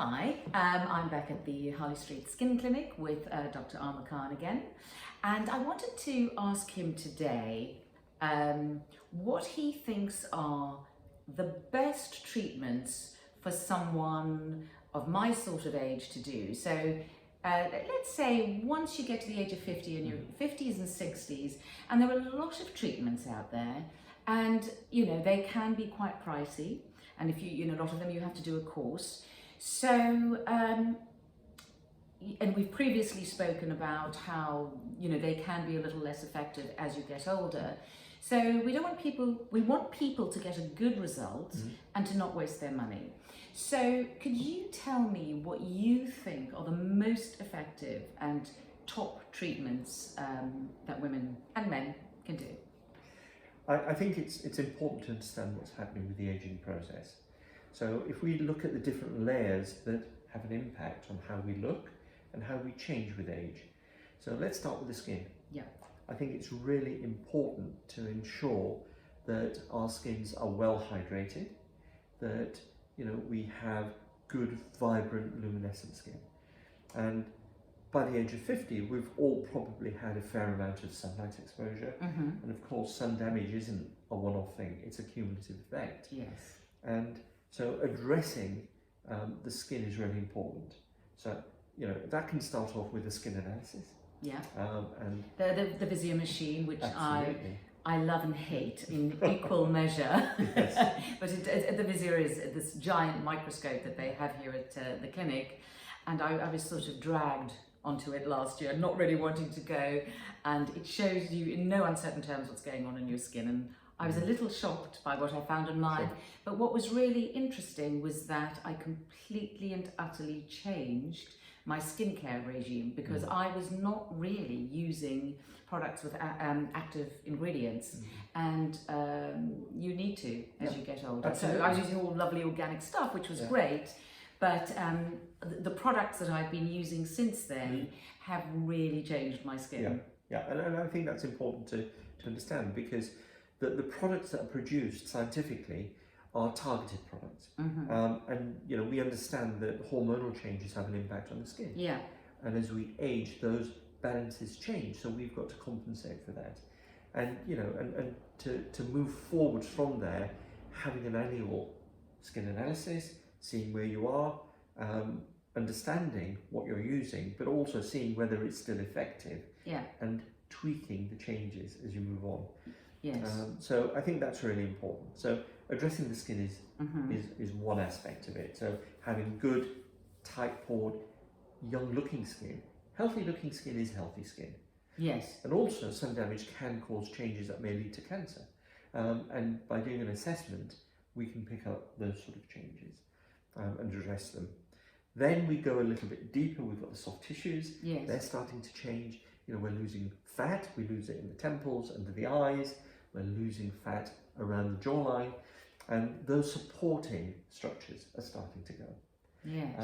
Hi, I'm back at the Harley St Skin Clinic with Dr. Amar Khan again, and I wanted to ask him today what he thinks are the best treatments for someone of my sort of age to do. So let's say once you get to the age of 50 in your 50s and 60s, and there are a lot of treatments out there, and they can be quite pricey, and if you a lot of them you have to do a course. So, and we've previously spoken about how, they can be a little less effective as you get older. So we want people to get a good result and to not waste their money. So could you tell me what you think are the most effective and top treatments that women and men can do? I think it's important to understand what's happening with the aging process. So if we look at the different layers that have an impact on how we look and how we change with age. So let's start with the skin. Yeah. I think it's really important to ensure that our skins are well hydrated, that we have good, vibrant, luminescent skin. And by the age of 50, we've all probably had a fair amount of sunlight exposure. And of course, sun damage isn't a one-off thing, it's a cumulative effect. Yes. And so addressing the skin is really important. So, that can start off with a skin analysis. Yeah. And the Visio machine, which absolutely. I love and hate in equal measure. Yes. But the Visio is this giant microscope that they have here at the clinic, and I was sort of dragged onto it last year, not really wanting to go, and it shows you in no uncertain terms what's going on in your skin, and I was a little shocked by what I found online. Sure. But what was really interesting was that I completely and utterly changed my skincare regime, because I was not really using products with active ingredients, and you need to as you get older. Absolutely. So I was using all lovely organic stuff, which was great, but the products that I've been using since then have really changed my skin. Yeah, and I think that's important to understand, because the products that are produced scientifically are targeted products. And we understand that hormonal changes have an impact on the skin. Yeah. And as we age, those balances change, so we've got to compensate for that. And and to move forward from there, having an annual skin analysis, seeing where you are, understanding what you're using, but also seeing whether it's still effective. Yeah. And tweaking the changes as you move on. Yes. So I think that's really important. So addressing the skin is one aspect of it. So having good, tight-pored, young-looking skin. Healthy-looking skin is healthy skin. Yes. And also, sun damage can cause changes that may lead to cancer. And by doing an assessment, we can pick up those sort of changes and address them. Then we go a little bit deeper. We've got the soft tissues. Yes. They're starting to change. We're losing fat. We lose it in the temples, under the eyes. We're losing fat around the jawline. And those supporting structures are starting to go. Yes.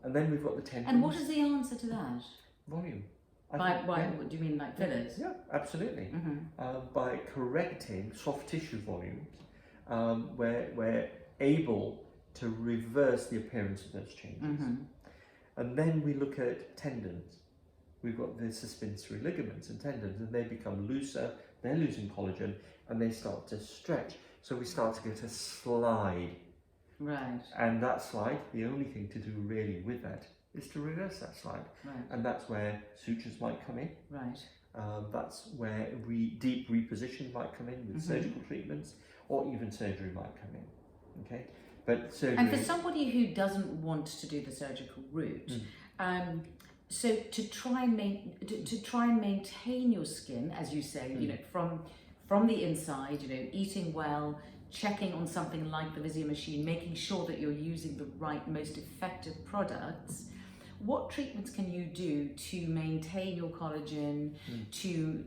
And then we've got the tendons. And what is the answer to that? Volume. What do you mean, like fillers? Yeah, absolutely. By correcting soft tissue volumes, we're able to reverse the appearance of those changes. And then we look at tendons. We've got the suspensory ligaments and tendons, and they become looser, they're losing collagen, and they start to stretch. So we start to get a slide. Right. And that slide, the only thing to do really with that is to reverse that slide. Right. And that's where sutures might come in. Right. That's where deep reposition might come in with surgical treatments, or even surgery might come in. Okay, but surgery. And for somebody who doesn't want to do the surgical route, so to try and maintain your skin, as you say, from the inside, eating well, checking on something like the Visio machine, making sure that you're using the right, most effective products. What treatments can you do to maintain your collagen, to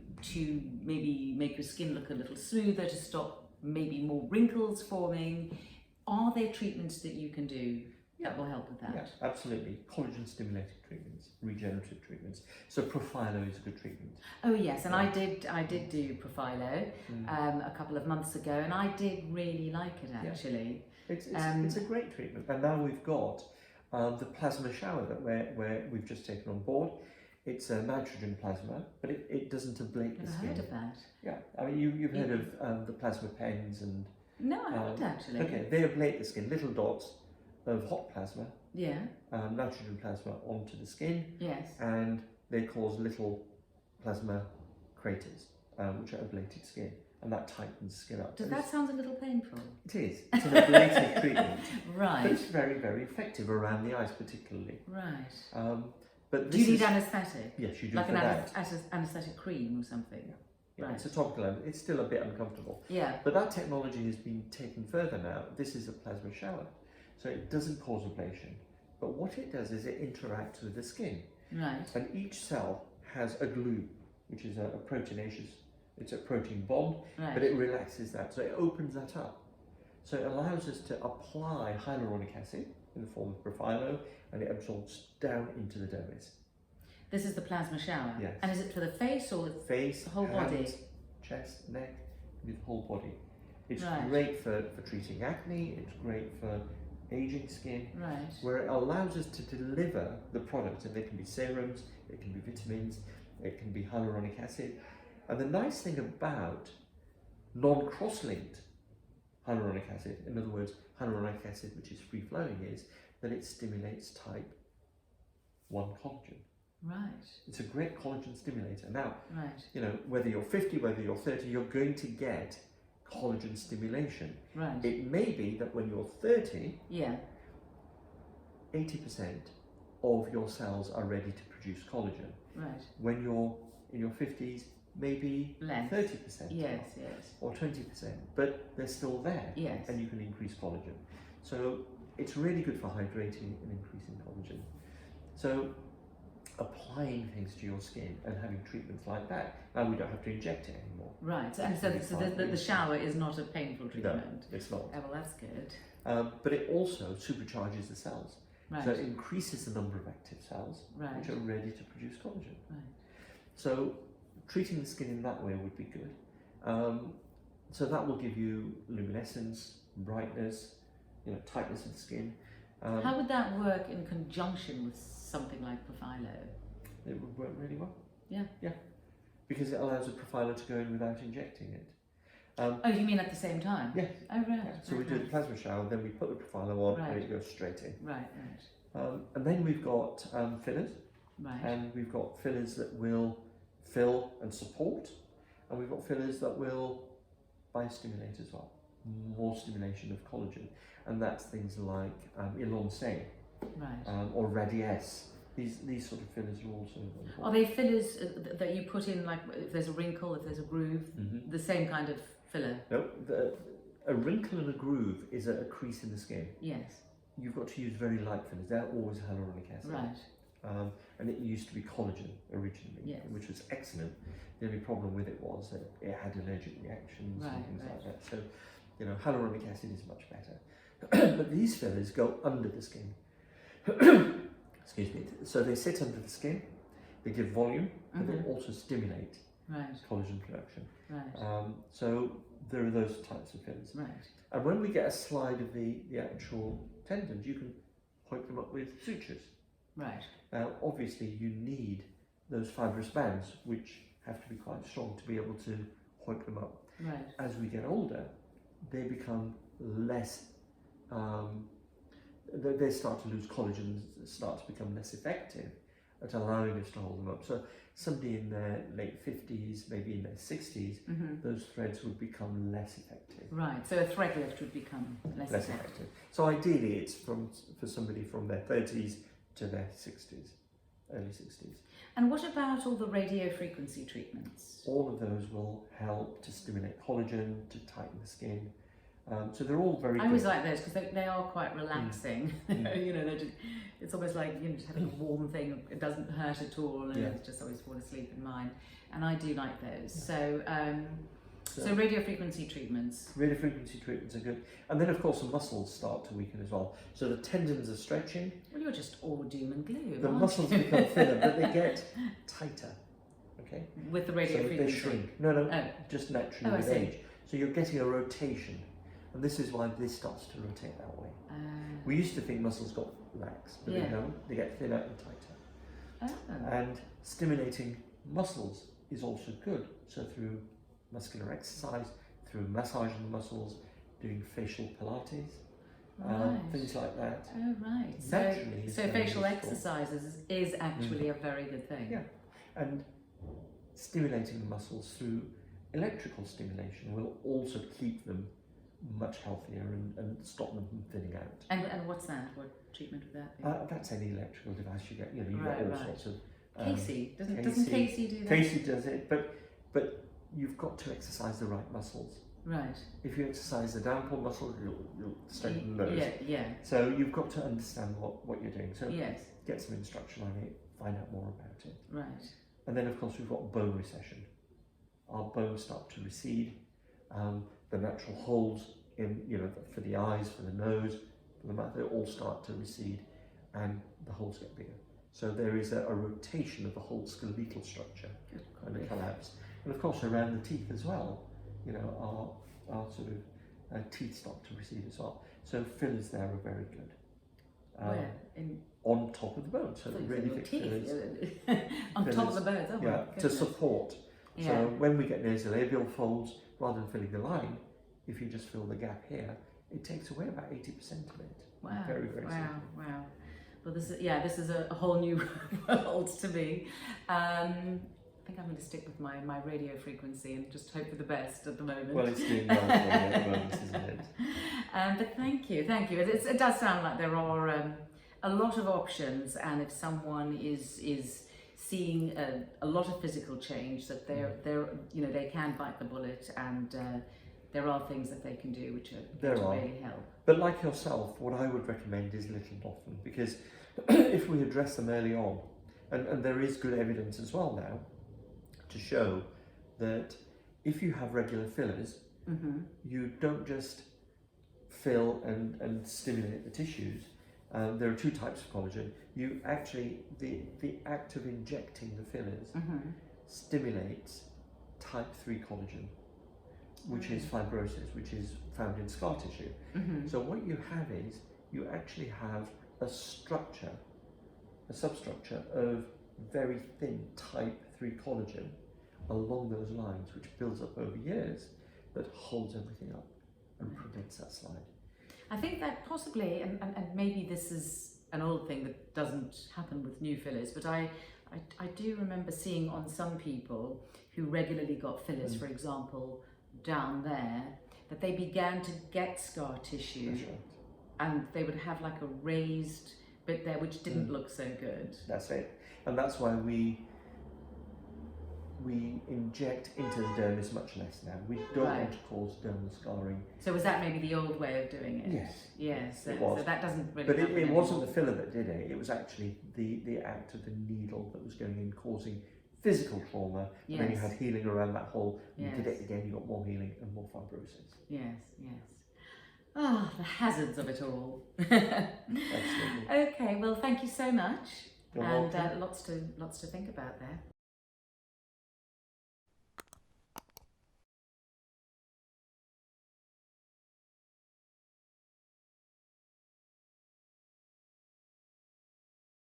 maybe make your skin look a little smoother, to stop maybe more wrinkles forming? Are there treatments that you can do that will help with that? Yes, absolutely. Collagen stimulated treatments, regenerative treatments. So Profilo is a good treatment. Oh yes, and I did do Profilo a couple of months ago, and I did really like it actually. It's a great treatment, and now we've got the plasma shower that we've just taken on board. It's a nitrogen plasma, but it doesn't ablate the Never skin. heard of that. Yeah, I mean you've heard of the plasma pens and. No, I haven't actually. Okay, they ablate the skin, little dots of hot plasma, Yeah. nitrogen plasma onto the skin, Yes. and they cause little plasma craters, which are ablated skin, and that tightens skin up. Does that sound a little painful? It is. It's an ablative treatment, Right. but it's very, very effective around the eyes, particularly. Right. But Do you need anaesthetic? Yes, you do like for an that. anaesthetic cream or something? Yeah, Right. it's a topical. It's still a bit uncomfortable. Yeah. But that technology has been taken further now. This is a plasma shower, so it doesn't cause ablation. But what it does is it interacts with the skin. Right. And each cell has a glue, which is a proteinaceous, it's a protein bond, Right. but it relaxes that, so it opens that up. So it allows us to apply hyaluronic acid in the form of Profilo, and it absorbs down into the dermis. This is the plasma shower? Yes. And is it for the face or Face, the whole hands, body? chest, neck, with the whole body. It's Right. great for treating acne, it's great for aging skin, Right. where it allows us to deliver the products, and they can be serums, it can be vitamins, it can be hyaluronic acid. And the nice thing about non-cross-linked hyaluronic acid, in other words, hyaluronic acid which is free-flowing, is that it stimulates type 1 collagen. Right. It's a great collagen stimulator. Now, Right. you know, whether you're 50, whether you're 30, you're going to get collagen stimulation. Right. It may be that when you're 30, Yeah. 80% of your cells are ready to produce collagen. Right. When you're in your 50s, maybe Less. 30%. Yes. Yes. Or 20%, but they're still there. Yes. And you can increase collagen. So it's really good for hydrating and increasing collagen. So applying things to your skin and having treatments like that, now we don't have to inject it anymore. Right. And so the shower is not a painful treatment? No, it's not. Oh, well, that's good. But it also supercharges the cells. Right. So it increases the number of active cells, Right. which are ready to produce collagen. Right. So treating the skin in that way would be good. So that will give you luminescence, brightness, you know, tightness of the skin. How would that work in conjunction with something like Profilo? It would work really well. Yeah. Yeah. Because it allows a Profilo to go in without injecting it. Oh, you mean at the same time? Yeah. Oh, right. Yeah. So we do the plasma shower, then we put the Profilo on, Right. and it goes straight in. Right. Right. And then we've got fillers, Right. and we've got fillers that will fill and support, and we've got fillers that will biostimulate as well, more stimulation of collagen, and that's things like Elonce Right. or Radiesse. These sort of fillers are also important. Are they fillers that you put in, like if there's a wrinkle, if there's a groove, Mm-hmm. the same kind of filler? No, a wrinkle and a groove is a crease in the skin. Yes. You've got to use very light fillers. They're always hyaluronic acid. Right. And it used to be collagen originally, Yes. which was excellent. The only problem with it was that it had allergic reactions Right, and things right. like that. So, you know, hyaluronic acid is much better. But these fillers go under the skin. Excuse me. So they sit under the skin, they give volume, but they also stimulate Right. collagen production. Right. So there are those types of fillers. Right. And when we get a slide of the actual tendons, you can hook them up with sutures. Right. Now, obviously, you need those fibrous bands, which have to be quite strong to be able to hook them up. Right. As we get older, they become less, they start to lose collagen, start to become less effective at allowing us to hold them up. So somebody in their late 50s, maybe in their 60s, those threads would become less effective. Right. So a thread lift would become less effective. So ideally, it's for somebody from their 30s to their 60s, early 60s. And what about all the radio frequency treatments? All of those will help to stimulate collagen, to tighten the skin. So they're all very I good. always like those because they are quite relaxing. You know, it's almost like, you know, just having a warm thing. It doesn't hurt at all, and it's just always fall asleep in mine. And I do like those. So radio frequency treatments. Radio frequency treatments are good. And then, of course, the muscles start to weaken as well. So the tendons are stretching. Well, you're just all doom and gloom. The aren't muscles you? become thinner, but they get tighter. Okay? With the radio So frequency. they shrink. No, Oh. just naturally Oh, I with see. age. So you're getting a rotation. And this is why this starts to rotate that way. We used to think muscles got lax, but they don't. They get thinner and tighter. And stimulating muscles is also good. So through muscular exercise, through massaging the muscles, doing facial Pilates, things like that. Oh, right. Naturally, so facial exercises is actually a very good thing. Yeah. And stimulating the muscles through electrical stimulation will also keep them much healthier and stop them from thinning out. And what's that? What treatment would that be? That's any electrical device you get. You know, you get all sorts of. Casey doesn't Casey do that? Casey does it, but you've got to exercise the right muscles. Right. If you exercise the downpull muscle, you'll strengthen those. Yeah. So you've got to understand what you're doing. So yes. Get some instruction on it. Find out more about it. Right. And then of course we've got bone recession. Our bones start to recede. The natural holes in, for the eyes, for the nose, for the mouth, they all start to recede and the holes get bigger. So there is a rotation of the whole skeletal structure and a collapse. And of course around the teeth as well, our sort of teeth start to recede as well. So fillers there are very good. Where? On top of the bone, so really thick fillers. On top of the bones, oh yeah, to support. Yeah. So when we get nasolabial folds, rather than filling the line, if you just fill the gap here, it takes away about 80% of it. Wow. Very, very simple. Wow. Well, this is a whole new world to me. I think I'm going to stick with my radio frequency and just hope for the best at the moment. Well, it's doing well for you at the moment, isn't it? But thank you. It does sound like there are a lot of options, and if someone is seeing a lot of physical change, that they can bite the bullet, and there are things that they can do which really help. But like yourself, what I would recommend is little and often, because if we address them early on, and there is good evidence as well now to show that if you have regular fillers, you don't just fill and stimulate the tissues. There are two types of collagen. You actually, the act of injecting the fillers stimulates type 3 collagen, which is fibrosis, which is found in scar tissue. So what you have is, you actually have a structure, a substructure of very thin type 3 collagen along those lines, which builds up over years, that holds everything up and prevents that slide. I think that possibly, and maybe this is an old thing that doesn't happen with new fillers, but I do remember seeing on some people who regularly got fillers, for example, down there, that they began to get scar tissue. That's right. And they would have like a raised bit there which didn't look so good. That's it. And that's why we inject into the dermis much less now. We don't want to cause dermal scarring. So was that maybe the old way of doing it? Yes. Yes. It was. So that doesn't really But happen it anymore. wasn't the filler that did it. It was actually the act of the needle that was going in, causing physical trauma. Yes. And then you had healing around that hole. You Yes. did it again, you got more healing and more fibrosis. Yes. Ah, the hazards of it all. Absolutely. Okay, well, thank you so much. You're and welcome. lots to think about there.